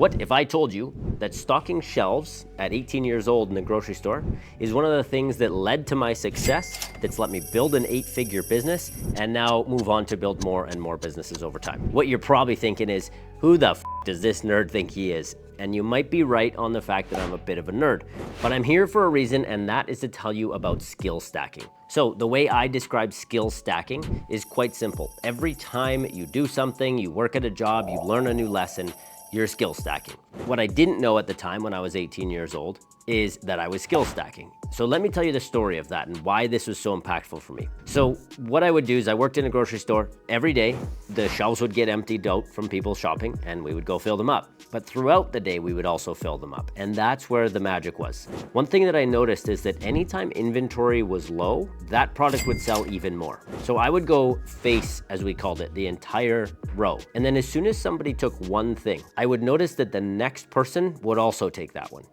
What if I told you that stocking shelves at 18 years old in a grocery store is one of the things that led to my success, that's let me build an 8-figure business and now move on to build more and more businesses over time? What you're probably thinking is, who the f does this nerd think he is? And you might be right on the fact that I'm a bit of a nerd, but I'm here for a reason, and that is to tell you about skill stacking. So the way I describe skill stacking is quite simple. Every time you do something, you work at a job, you learn a new lesson, you're skill stacking. What I didn't know at the time when I was 18 years old is that I was skill stacking. So let me tell you the story of that and why this was so impactful for me. So what I would do is I worked in a grocery store every day. The shelves would get emptied out from people shopping and we would go fill them up. But throughout the day, we would also fill them up. And that's where the magic was. One thing that I noticed is that anytime inventory was low, that product would sell even more. So I would go face, as we called it, the entire row. And then as soon as somebody took one thing, I would notice that the next person would also take that one.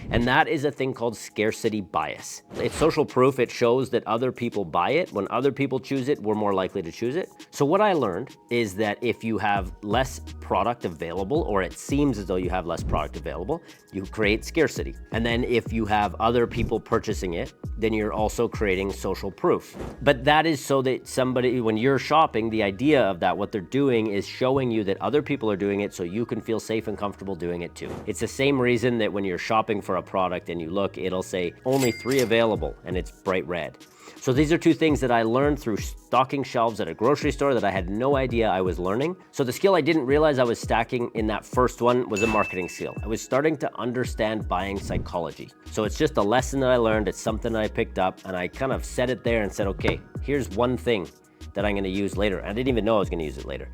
And that is a thing called scarcity bias. It's social proof. It shows that other people buy it. When other people choose it, we're more likely to choose it. So what I learned is that if you have less product available, or it seems as though you have less product available, you create scarcity. And then if you have other people purchasing it, then you're also creating social proof. But that is so that somebody, when you're shopping, the idea of that, what they're doing is showing you that other people are doing it so you can feel safe and comfortable doing it too. It's the same reason that when you're shopping for a product and you look, it'll say only 3 available and it's bright red. So these are 2 things that I learned through stocking shelves at a grocery store that I had no idea I was learning. So the skill I didn't realize I was stacking in that first one was a marketing skill. I was starting to understand buying psychology. So it's just a lesson that I learned. It's something that I picked up and I kind of set it there and said, okay, here's one thing that I'm gonna use later. I didn't even know I was gonna use it later.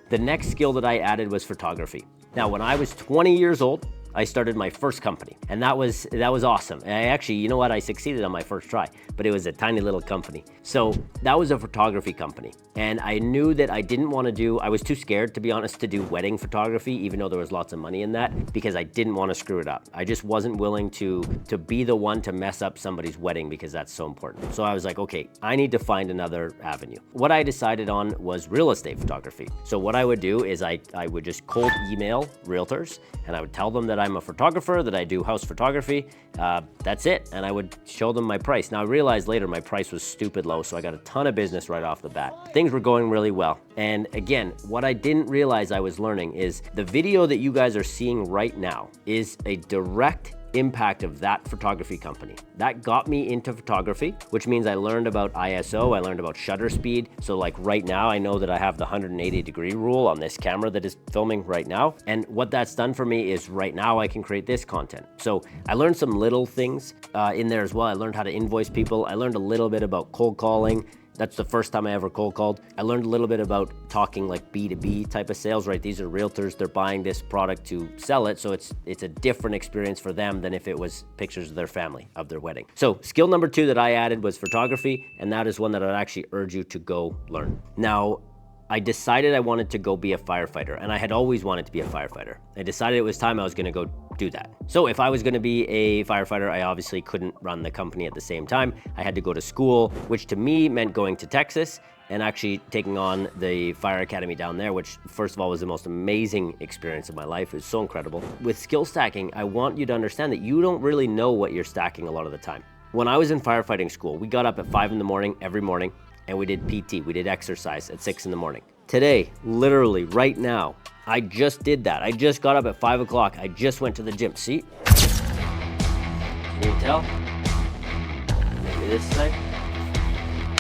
The next skill that I added was photography. Now, when I was 20 years old, I started my first company, and that was awesome. And I actually, you know what, I succeeded on my first try, but it was a tiny little company. So that was a photography company. And I knew that I didn't want to do, I was too scared, to be honest, to do wedding photography, even though there was lots of money in that, because I didn't want to screw it up. I just wasn't willing to be the one to mess up somebody's wedding, because that's so important. So I was like, okay, I need to find another avenue. What I decided on was real estate photography. So what I would do is I would just cold email realtors, and I would tell them that I'm a photographer, that I do house photography. That's it. And I would show them my price. Now I realized later my price was stupid low, so I got a ton of business right off the bat. Things were going really well. And again, what I didn't realize I was learning is the video that you guys are seeing right now is a direct impact of that photography company. That got me into photography, which means I learned about ISO, I learned about shutter speed. So like right now, I know that I have the 180-degree rule on this camera that is filming right now. And what that's done for me is right now I can create this content. So I learned some little things in there as well. I learned how to invoice people. I learned a little bit about cold calling. That's the first time I ever cold called. I learned a little bit about talking like B2B type of sales, right? These are realtors, they're buying this product to sell it. So it's a different experience for them than if it was pictures of their family, of their wedding. So skill number 2 that I added was photography. And that is one that I'd actually urge you to go learn. Now, I decided I wanted to go be a firefighter, and I had always wanted to be a firefighter. I decided it was time I was gonna go do that. So if I was gonna be a firefighter, I obviously couldn't run the company at the same time. I had to go to school, which to me meant going to Texas and actually taking on the fire academy down there, which first of all was the most amazing experience of my life. It was so incredible. With skill stacking, I want you to understand that you don't really know what you're stacking a lot of the time. When I was in firefighting school, we got up at 5 in the morning every morning, and we did PT, we did exercise at 6 in the morning. Today, literally right now, I just did that. I just got up at 5 o'clock. I just went to the gym. See? Can you tell? Maybe this side.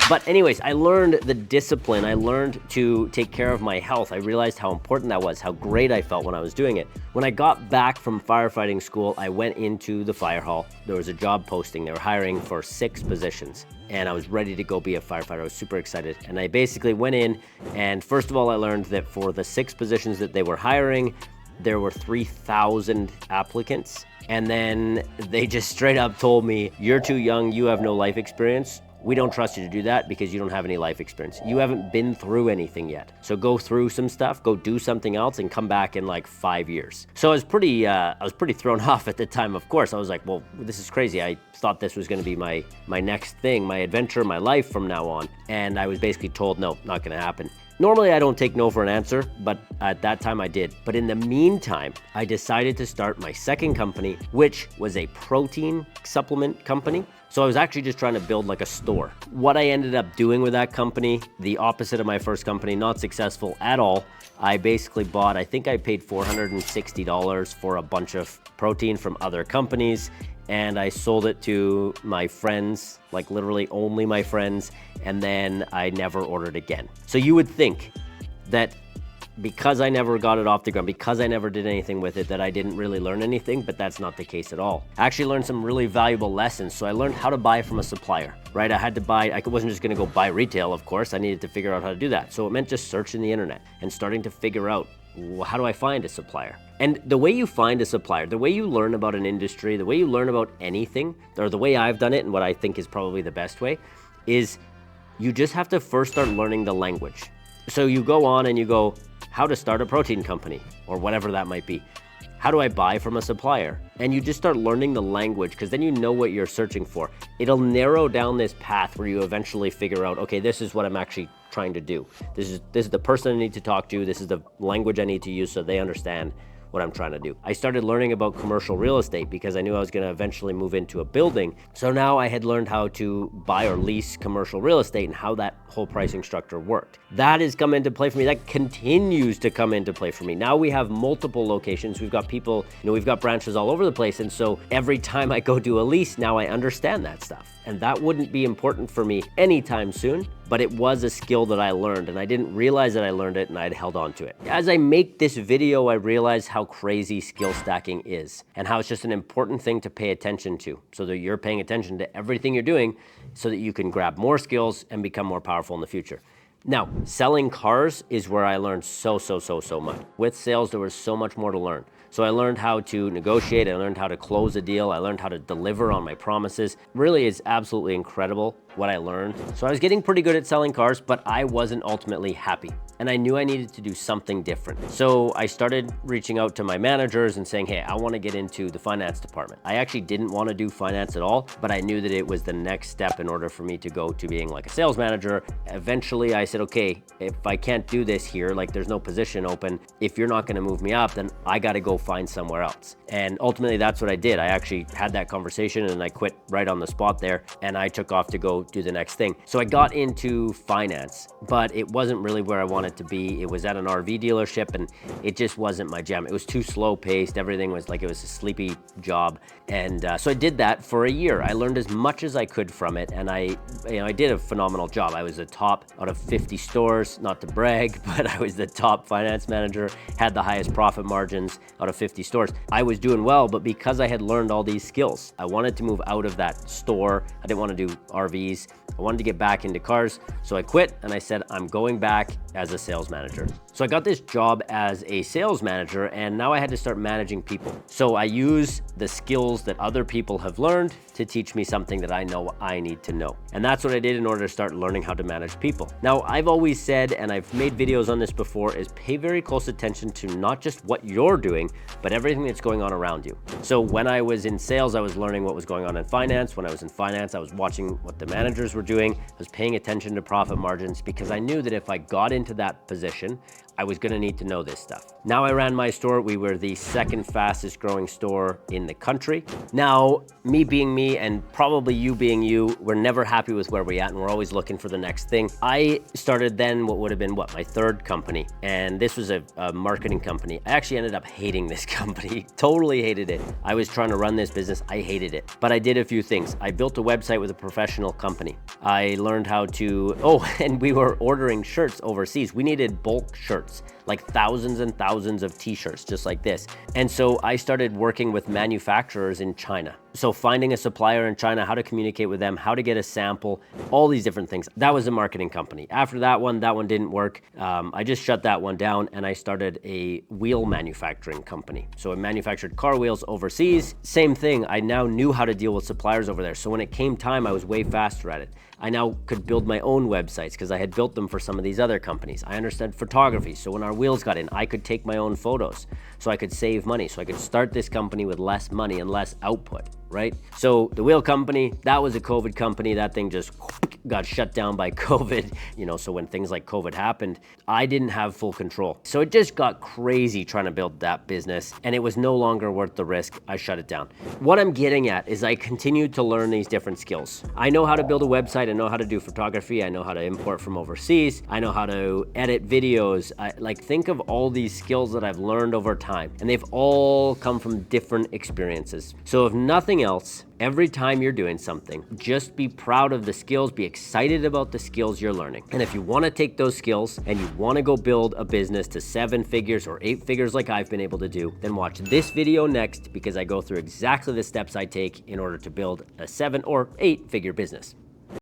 But anyways, I learned the discipline. I learned to take care of my health. I realized how important that was, how great I felt when I was doing it. When I got back from firefighting school, I went into the fire hall. There was a job posting. They were hiring for 6 positions. And I was ready to go be a firefighter. I was super excited. And I basically went in, and first of all, I learned that for the 6 positions that they were hiring, there were 3,000 applicants. And then they just straight up told me, you're too young, you have no life experience. We don't trust you to do that because you don't have any life experience. You haven't been through anything yet. So go through some stuff, go do something else, and come back in like 5 years. So I was pretty thrown off at the time, of course. I was like, well, this is crazy. I thought this was gonna be my next thing, my adventure, my life from now on. And I was basically told, no, not gonna happen. Normally I don't take no for an answer, but at that time I did. But in the meantime, I decided to start my second company, which was a protein supplement company. So I was actually just trying to build like a store. What I ended up doing with that company, the opposite of my first company, not successful at all. I basically bought, I think I paid $460 for a bunch of protein from other companies, and I sold it to my friends, like literally only my friends, and then I never ordered again. So you would think that because I never got it off the ground, because I never did anything with it, that I didn't really learn anything, but that's not the case at all. I actually learned some really valuable lessons. So I learned how to buy from a supplier, right? I had to buy, I wasn't just gonna go buy retail, of course. I needed to figure out how to do that. So it meant just searching the internet and starting to figure out, how do I find a supplier? And the way you find a supplier, the way you learn about an industry, the way you learn about anything, or the way I've done it and what I think is probably the best way, is you just have to first start learning the language. So you go on and you go, how to start a protein company, or whatever that might be. How do I buy from a supplier? And you just start learning the language, because then you know what you're searching for. It'll narrow down this path where you eventually figure out, okay, this is what I'm actually trying to do. This is the person I need to talk to. This is the language I need to use so they understand what I'm trying to do. I started learning about commercial real estate because I knew I was gonna eventually move into a building. So now I had learned how to buy or lease commercial real estate and how that whole pricing structure worked. That has come into play for me. That continues to come into play for me. Now we have multiple locations. We've got people, we've got branches all over the place. And so every time I go do a lease, now I understand that stuff. And that wouldn't be important for me anytime soon, but it was a skill that I learned, and I didn't realize that I learned it, and I'd held on to it. As I make this video, I realize how crazy skill stacking is and how it's just an important thing to pay attention to, so that you're paying attention to everything you're doing so that you can grab more skills and become more powerful in the future. Now, selling cars is where I learned so much. With sales, there was so much more to learn. So I learned how to negotiate, I learned how to close a deal, I learned how to deliver on my promises. Really, it's absolutely incredible what I learned. So I was getting pretty good at selling cars, but I wasn't ultimately happy. And I knew I needed to do something different. So I started reaching out to my managers and saying, hey, I want to get into the finance department. I actually didn't want to do finance at all, but I knew that it was the next step in order for me to go to being like a sales manager. Eventually I said, okay, if I can't do this here, like there's no position open, if you're not going to move me up, then I got to go find somewhere else. And ultimately that's what I did. I actually had that conversation and I quit right on the spot there, and I took off to go do the next thing. So I got into finance, but it wasn't really where I wanted to be. It was at an RV dealership and it just wasn't my jam. It was too slow paced. Everything was like, it was a sleepy job. And so I did that for a year. I learned as much as I could from it. And I did a phenomenal job. I was the top out of 50 stores, not to brag, but I was the top finance manager, had the highest profit margins out of 50 stores. I was doing well, but because I had learned all these skills, I wanted to move out of that store. I didn't want to do RVs. I wanted to get back into cars. So I quit and I said, I'm going back as a sales manager. So I got this job as a sales manager, and now I had to start managing people. So I use the skills that other people have learned to teach me something that I know I need to know. And that's what I did in order to start learning how to manage people. Now, I've always said, and I've made videos on this before, is pay very close attention to not just what you're doing, but everything that's going on around you. So when I was in sales, I was learning what was going on in finance. When I was in finance, I was watching what the managers were doing. I was paying attention to profit margins because I knew that if I got into that position, I was gonna need to know this stuff. Now I ran my store. We were the second fastest growing store in the country. Now, me being me and probably you being you, we're never happy with where we're at and we're always looking for the next thing. I started then what would have been my third company. And this was a marketing company. I actually ended up hating this company, totally hated it. I was trying to run this business, I hated it. But I did a few things. I built a website with a professional company. I learned how to, and we were ordering shirts overseas. We needed bulk shirts, like thousands and thousands of t-shirts just like this. And so I started working with manufacturers in China. So finding a supplier in China, how to communicate with them, how to get a sample, all these different things. That was a marketing company. After that one didn't work. I just shut that one down and I started a wheel manufacturing company. So I manufactured car wheels overseas. Same thing, I now knew how to deal with suppliers over there. So when it came time, I was way faster at it. I now could build my own websites because I had built them for some of these other companies. I understood photography. So when our wheels got in, I could take my own photos so I could save money. So I could start this company with less money and less output, right? So the wheel company, that was a COVID company. That thing just got shut down by COVID. So when things like COVID happened, I didn't have full control. So it just got crazy trying to build that business, and it was no longer worth the risk. I shut it down. What I'm getting at is I continued to learn these different skills. I know how to build a website. I know how to do photography. I know how to import from overseas. I know how to edit videos. Think of all these skills that I've learned over time, and they've all come from different experiences. So if nothing else, every time you're doing something, just be proud of the skills, be excited about the skills you're learning. And if you want to take those skills and you want to go build a business to 7 figures or 8 figures like I've been able to do, then watch this video next, because I go through exactly the steps I take in order to build a 7 or 8 figure business.